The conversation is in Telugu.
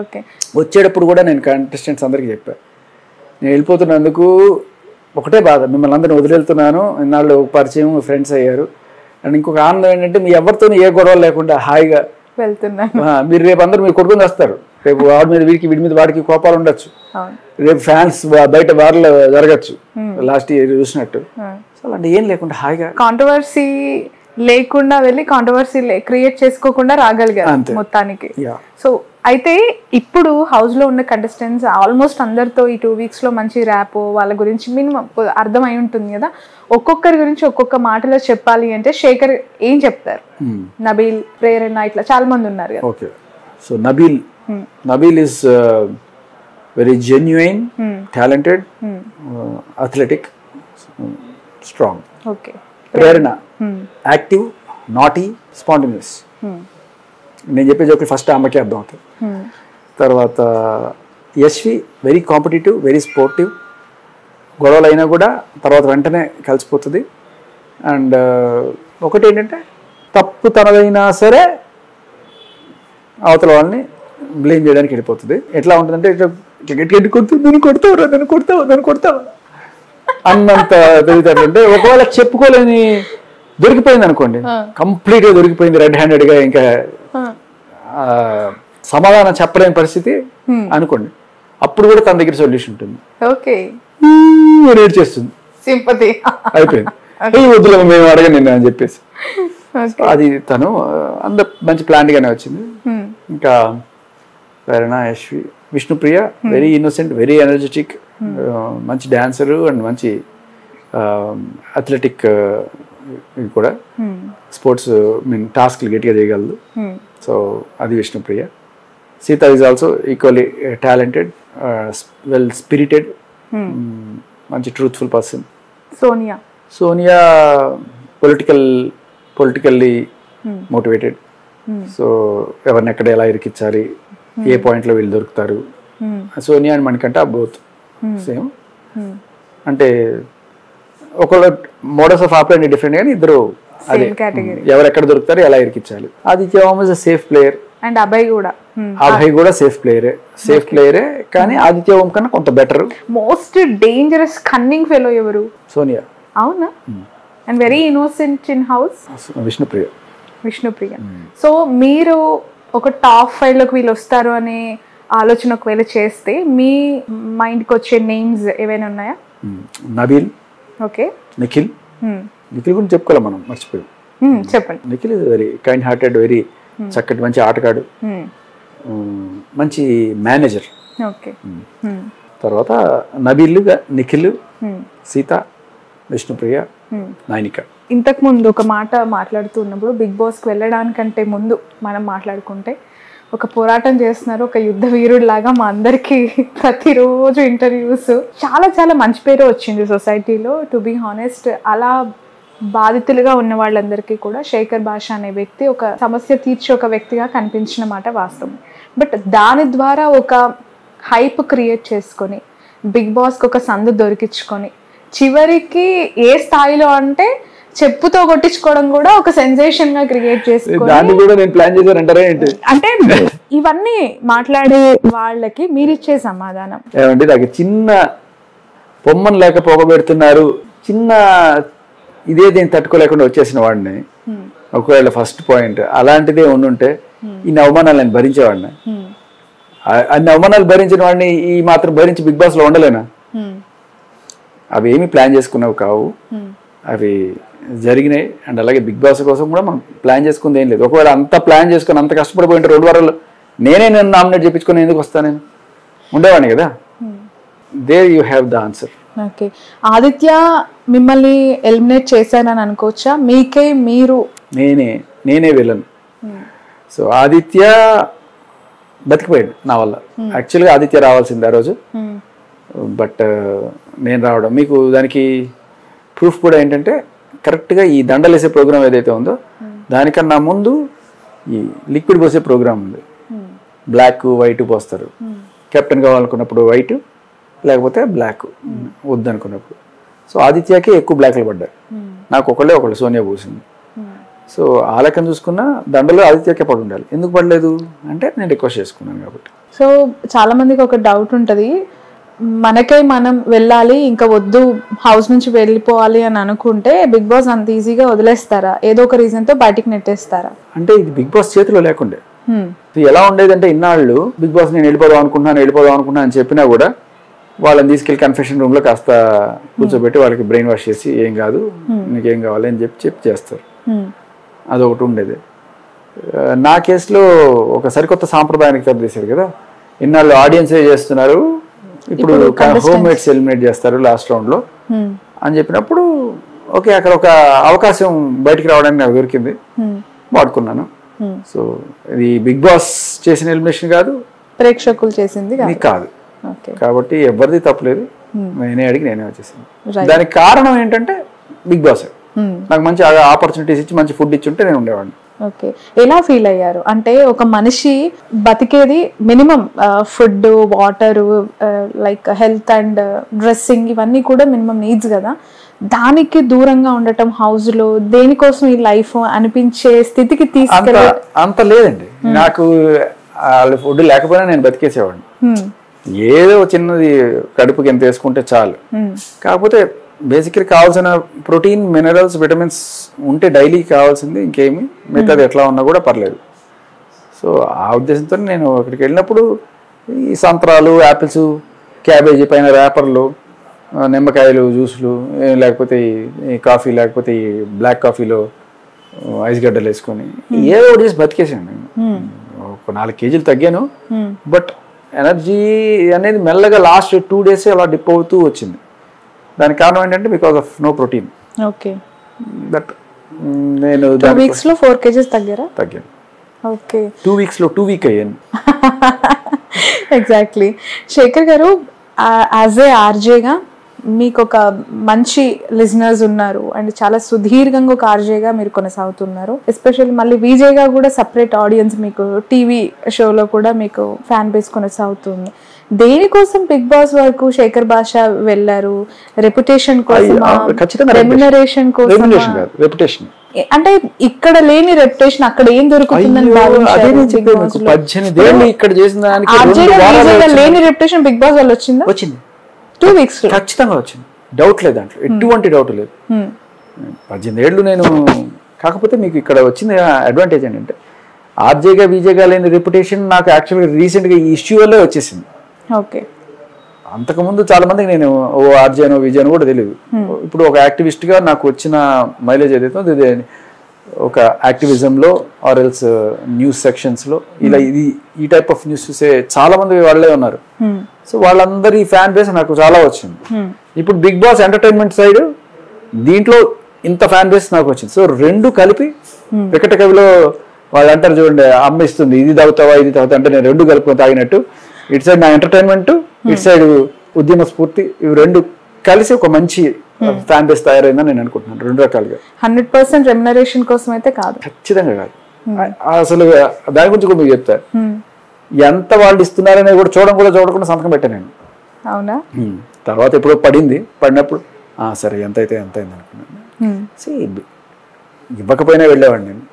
ఓకే. వచ్చేటప్పుడు కూడా నేను కంటెస్టెంట్స్ అందరికీ చెప్పాను, నేను వెళ్ళిపోతున్నందుకు ఒకటే బాధ, మిమ్మల్ని అందరిని వదిలేళ్తున్నాను, ఇన్నాళ్ళు పరిచయం ఫ్రెండ్స్ అయ్యారు. అండ్ ఇంకొక ఆనందం ఏంటంటే మీ ఎవరితో ఏ గొడవలు లేకుండా హాయిగా వెళ్తున్నాను. మీరు రేపు అందరూ మీరు కొడుకుని వస్తారు, రేపు వాడి మీద వీడి మీద వాడికి కోపాలు ఉండొచ్చు, రేపు ఫ్యాన్స్ బయట వారిలో జరగచ్చు లాస్ట్ ఇయర్ చూసినట్టు. సో అలాంటి ఏం లేకుండా హాయిగా కాంట్రవర్సీ లేకుండా వెళ్ళి కాంట్రవర్సీ క్రియేట్ చేసుకోకుండా రాగలిగారు మొత్తానికి. సో అయితే ఇప్పుడు హౌస్ లో ఉన్న కంటెస్టెంట్స్ ఆల్మోస్ట్ అందరితో ఈ 2 weeks లో మంచి ర్యాప్ వాళ్ళ గురించి మినిమం అర్థం అయి ఉంటుంది కదా, ఒక్కొక్కరి గురించి ఒక్కొక్క మాటలో చెప్పాలి అంటే శేఖర్ ఏం చెప్తారు? నబీల్, ప్రేరణ ఇట్లా చాలా మంది ఉన్నారు కదా. Okay. So Nabeel is very genuine, talented, athletic, strong. Okay. Prerana active, naughty, spontaneous. నేను చెప్పే జోకులు ఫస్ట్ అమ్మకే అర్థం అవుతుంది. తర్వాత Yashvi very competitive, very sportive, గొడవలు అయినా కూడా తర్వాత వెంటనే కలిసిపోతుంది. అండ్ ఒకటి ఏంటంటే తప్పు తనదైనా సరే అవతల వాళ్ళని బ్లేమ్ చేయడానికి వెళ్ళిపోతుంది. ఎట్లా ఉంటుందంటే గట్టి కొడుతుంది, నన్ను కొడతావు అన్నంత తెలివితేటంటే ఒకవేళ చెప్పుకోలేని దొరికిపోయింది అనుకోండి, కంప్లీట్గా దొరికిపోయింది, రెడ్ హ్యాండెడ్గా, ఇంకా సమాధానం చెప్పలేని పరిస్థితి అనుకోండి, అప్పుడు కూడా తన దగ్గర సొల్యూషన్ ఉంటుంది. ఓకే. రేట్ చేస్తుంది, సింపతి అయిపోయింది, వద్దులే మేము అడగను నిన్ను అని చెప్పేసి. అది తను అందరు మంచి ప్లాన్గానే వచ్చింది. ఇంకా Prerana, Yashvi, Vishnupriya very innocent, very energetic, మంచి డాన్సరు అండ్ మంచి అథ్లెటిక్, ఇది కూడా స్పోర్ట్స్ టాస్క్లు గట్టిగా చేయగలదు. సో అది Vishnupriya. Seetha is also equally talented, well spirited, మంచి truthful person. Sonia politically motivated. So ఎవరిని ఎక్కడ ఎలా ఇరికించాలి, ఏ పాయింట్లో వీళ్ళు దొరుకుతారు. Sonia and Manikanta both same, అంటే ఒకళ్ళ మోడల్స్ ఆఫ్ ఆపరేషన్ డిఫరెంట్, కానీ ఇద్దరు అదే ఎవరెక్కడ దొరుకుతారు, ఎలా ఇరికించాలి. Aditya Om is safe player, and Abhay కూడా సేఫ్ ప్లేయరే, కానీ ఆదిత్య ఓం కన్నా కొంత better. Most dangerous cunning fellow ఎవరు? సోనియా. అవునా? And very innocent in house Vishnupriya. So మీరు ఒక టాప్ 5 లోకి వీళ్ళు వస్తారు అనే ఆలోచన ఒకవేళ చేస్తే మీ మైండ్కి వచ్చే నేమ్స్ ఏవైనా ఉన్నాయా? నబీల్, ఓకే, నిఖిల్ గురించి చెప్పుకోవాలి మనం, మర్చిపోయాం. చెప్పండి. Nikhil is very kind hearted, very చక్కటి మంచి ఆటగాడు, మంచి మేనేజర్. ఓకే. తర్వాత నబీల్, నిఖిల్, సీత, విష్ణుప్రియ, నైనిక. ఇంతకు ముందు ఒక మాట మాట్లాడుతున్నప్పుడు బిగ్ బాస్కి వెళ్ళడానికంటే ముందు మనం మాట్లాడుకుంటే ఒక పోరాటం చేస్తున్నారు, ఒక యుద్ధ వీరుడు లాగా మా అందరికి ప్రతిరోజు ఇంటర్వ్యూస్, చాలా చాలా మంచి పేరు వచ్చింది సొసైటీలో. టు బీ హానెస్ట్, అలా బాధితులుగా ఉన్న వాళ్ళందరికీ కూడా శేఖర్ భాష అనే వ్యక్తి ఒక సమస్య తీర్చే ఒక వ్యక్తిగా కనిపించిన మాట వాస్తవం. బట్ దాని ద్వారా ఒక హైప్ క్రియేట్ చేసుకొని బిగ్ బాస్కి ఒక సందు దొరికించుకొని చివరికి ఏ స్థాయిలో అంటే చెప్పుతో కొట్టించుకోవడం కూడా ఒక సెన్సేషన్ గా క్రియేట్ చేసుకొని, అంటే ఇవన్నీ మాట్లాడే వాళ్ళకి మీరిచ్చే సమాధానం ఏమంటే నాకు చిన్న పొమ్మను లేక పోగబెడుతున్నారు, చిన్న ఇదే దీన్ని తట్టుకోలేకుండా వచ్చేసిన వాడిని, ఒకవేళ ఫస్ట్ పాయింట్ అలాంటిదే ఉండుంటే ఇన్ని అవమానాలు నేను భరించేవాడిని. అన్ని అవమానాలు భరించిన వాడిని ఈ మాత్రం భరించి బిగ్ బాస్ లో ఉండలేనా? అవి ఏమి ప్లాన్ చేసుకున్నావు కావు, అవి జరిగినాయి. అండ్ అలాగే బిగ్ బాస్ కోసం కూడా మనం ప్లాన్ చేసుకుంది ఏం లేదు. ఒకవేళ అంత ప్లాన్ చేసుకుని అంత కష్టపడిపోయింటే 2 వారాలు నేనే నామినేట్ చేయించుకొని ఎందుకు వస్తాను, నేను ఉండేవాడిని కదా. There you have the answer. Okay. Aditya మిమ్మల్ని ఎలిమినేట్ చేశానని అనుకోవచ్చా? మీకే మీరు నేనే వెళ్ళను. సో ఆదిత్య బతికిపోయాడు నా వల్ల. యాక్చువల్గా ఆదిత్య రావాల్సింది ఆ రోజు, బట్ నేను రావడం, మీకు దానికి ప్రూఫ్ కూడా ఏంటంటే కరెక్ట్గా ఈ దండలేసే ప్రోగ్రామ్ ఏదైతే ఉందో దానికన్నా ముందు ఈ లిక్విడ్ పోసే ప్రోగ్రామ్ ఉంది. బ్లాక్ వైట్ పోస్తారు, కెప్టెన్ కావాలనుకున్నప్పుడు వైట్, లేకపోతే బ్లాక్ వద్దనుకున్నప్పుడు. సో ఆదిత్యకి ఎక్కువ బ్లాక్లు పడ్డాయి, నాకు ఒకళ్ళు సోనియా పోసింది. సో ఆ లెక్కను చూసుకున్నా దండలో ఆదిత్యకే పడి ఉండాలి. ఎందుకు పడలేదు అంటే నేను రిక్వెస్ట్ చేసుకున్నాను కాబట్టి. సో చాలా మందికి ఒక డౌట్ ఉంటుంది, మనకై మనం వెళ్ళాలి ఇంకా వద్దు హౌస్ నుంచి వెళ్ళిపోవాలి అని అనుకుంటే బిగ్ బాస్ అంత ఈజీగా వదిలేస్తారా, ఏదో ఒక రీజన్తో బయటికి నెట్టేస్తారా? అంటే ఇది బిగ్ బాస్ చేతిలో లేకుండే. ఎలా ఉండేదంటే ఇన్నాళ్ళు బిగ్ బాస్ నేను వెళ్ళిపోదాం అనుకుంటున్నాను అని చెప్పినా కూడా వాళ్ళని తీసుకెళ్లి కన్ఫెషన్ రూమ్ లో కాస్త కూర్చోబెట్టి వాళ్ళకి బ్రెయిన్ వాష్ చేసి ఏం కాదు నీకేం కావాలి అని చెప్పి చేస్తారు. అదొకటి ఉండేది. నా కేసులో ఒక సరికొత్త సాంప్రదాయానికి తెరదీశారు కదా, ఇన్నాళ్ళు ఆడియన్సే చేస్తున్నారు, ఇప్పుడు హోమ్ మేట్స్ ఎలిమినేట్ చేస్తారు లాస్ట్ రౌండ్ లో అని చెప్పినప్పుడు ఓకే అక్కడ ఒక అవకాశం బయటికి రావడానికి నాకు దొరికింది, వాడుకున్నాను. సో ఇది బిగ్ బాస్ చేసిన ఎలిమినేషన్ కాదు, ప్రేక్షకులు చేసింది కాదు. కాబట్టి ఎవరిది తప్పలేదు, నేనే అడిగి నేనే వచ్చేసాను. దానికి కారణం ఏంటంటే బిగ్ బాస్ నాకు మంచి ఆపర్చునిటీస్ ఇచ్చి మంచి ఫుడ్ ఇచ్చి ఉంటే నేను ఉండేవాడిని. ఓకే, ఎలా ఫీల్ అయ్యారు? అంటే ఒక మనిషి బతికేది minimum food, water, like health and dressing, ఇవన్నీ కూడా మినిమం నీడ్స్ కదా. దానికి దూరంగా ఉండటం హౌస్ లో దేనికోసం ఈ లైఫ్ అనిపించే స్థితికి తీసుకెళ్ళి అంత లేదండి. నాకు ఫుడ్ లేకపోయినా నేను బతికేసేవాడిని. ఏదో చిన్నది కడుపుకి ఎంత వేసుకుంటే చాలు. కాకపోతే బేసిక్లీ కావాల్సిన ప్రోటీన్, మినరల్స్, విటమిన్స్ ఉంటే డైలీ కావాల్సింది, ఇంకేమి మిగతాది ఎట్లా ఉన్నా కూడా పర్లేదు. సో ఆ ఉద్దేశంతో నేను అక్కడికి వెళ్ళినప్పుడు ఈ సంత్రాలు, యాపిల్స్, క్యాబేజీ పైన ర్యాపర్లు, నిమ్మకాయలు, జ్యూసులు, లేకపోతే ఈ కాఫీ, లేకపోతే ఈ బ్లాక్ కాఫీలో ఐస్ గడ్డలు వేసుకొని ఏదో ఒకటి చేసి బతికేసాను నేను. ఒక 4 కేజీలు తగ్గాను. బట్ ఎనర్జీ అనేది మెల్లగా లాస్ట్ 2 days అలా డిప్ అవుతూ వచ్చింది. దానికి కారణం ఏంటంటే because of no protein. Okay, that నేను 2 weeks లో 4 kgs తగ్గాను. ఓకే, 2 weeks లో 2 week అయ్యాను. ఎగ్జాక్ట్లీ. శేఖర్ గారు, యాజ్ ఏ ఆర్జేగా మీకు ఒక మంచి లిజనర్స్ ఉన్నారు అండ్ చాలా సుదీర్ఘంగా ఒక ఆర్జేగా మీరు కొనసాగుతున్నారు. ఎస్పెషల్లీ మళ్ళీ విజేగా కూడా సపరేట్ ఆడియన్స్, మీకు టీవీ షోలో కూడా మీకు ఫ్యాన్ బేస్ కొనసాగుతుంది. దేనికోసం బిగ్ బాస్ వరకు శేఖర్ భాష వెళ్ళారు? రెప్యుటేషన్ కోసం, రెమ్యునరేషన్ కోసం? అంటే ఇక్కడ లేని రెప్యుటేషన్ అక్కడ ఏం దొరుకుతుందని లేని రెప్యుటేషన్ బిగ్ బాస్ వాళ్ళు వచ్చింది 2 weeks ఖచ్చితంగా వచ్చింది. డౌట్ లేదు, దాంట్లో ఎటువంటి డౌట్ లేదు. 18 ఏళ్ళు నేను. కాకపోతే మీకు ఇక్కడ వచ్చింది అడ్వాంటేజ్ ఏంటంటే ఆర్జేగా విజేగా లేని రెప్యుటేషన్ నాకు యాక్చువల్గా రీసెంట్గా ఈ ఇష్యూ వల్లే వచ్చేసింది. ఓకే, అంతకుముందు చాలా మందికి నేను ఓ ఆర్జేనో విజయనో కూడా తెలియదు. ఇప్పుడు ఒక యాక్టివిస్ట్గా నాకు వచ్చిన మైలేజ్ ఏదైతే ఒక యాక్టివిజంలో ఆర్ ఎల్స్ న్యూస్ సెక్షన్స్లో ఇలా ఈ టైప్ ఆఫ్ న్యూస్ చూసే చాలా మంది వాళ్ళే ఉన్నారు. సో వాళ్ళందరి ఫ్యాన్ బేస్ నాకు చాలా వచ్చింది. ఇప్పుడు బిగ్ బాస్ ఎంటర్టైన్మెంట్ సైడ్ దీంట్లో ఇంత ఫ్యాన్ బేస్ నాకు వచ్చింది. సో 2 కలిపి వికట కవిలో వాళ్ళు అంటారు చూడండి, అమ్మిస్తుంది ఇది తాగుతావా ఇది తాగుతా అంటే నేను 2 కలుపుకొని తాగినట్టు, ఇటు సైడ్ నా ఎంటర్టైన్మెంట్, ఇటు సైడ్ ఉద్యమ స్ఫూర్తి, ఇవి 2 కలిసి ఒక మంచి ఫ్యాన్ బేస్ తయారైందని నేను అనుకుంటున్నాను. 2 రకాలుగా. 100% రెమ్యునరేషన్ కోసం అయితే కాదు, ఖచ్చితంగా కాదు. అసలు దాని గురించి కూడా మీకు చెప్తారు. ఎంత వాళ్ళు ఇస్తున్నారనే కూడా చూడకుండా సంతకం పెట్టాను నేను. అవునా? తర్వాత ఎప్పుడో పడినప్పుడు సరే ఎంత అయితే ఎంత అయింది అనుకున్నాను. ఇవ్వకపోయినా వెళ్ళేవాడిని నేను.